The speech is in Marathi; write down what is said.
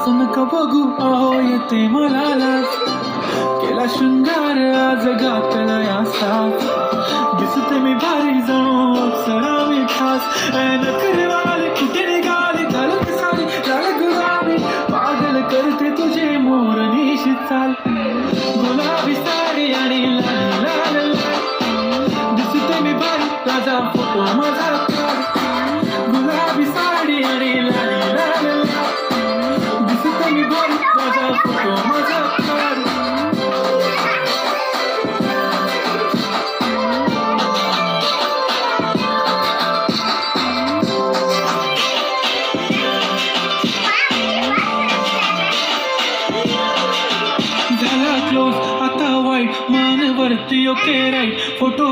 असं नका बघू अहो येते मला लाज. केला शृंगार आज घातला या साज. दिसते मी भारी जणू अप्सरा मी खास. नखरेवाले कुठे निघाले घालत सारी लाल गुलाबी. पागल करते तुझे मोरनीशी चाल. गुलाबी साडी आणि लाल लाल लाल. दिसते मी भारी ताजा फोटो माझा काढ. गुलाबी साडी आणि लाल लाल लाल. दिसते मी भारी ताजा फोटो माझा काढ. झाला क्लोज आता वाईट मान वरती ओके राईट फोटो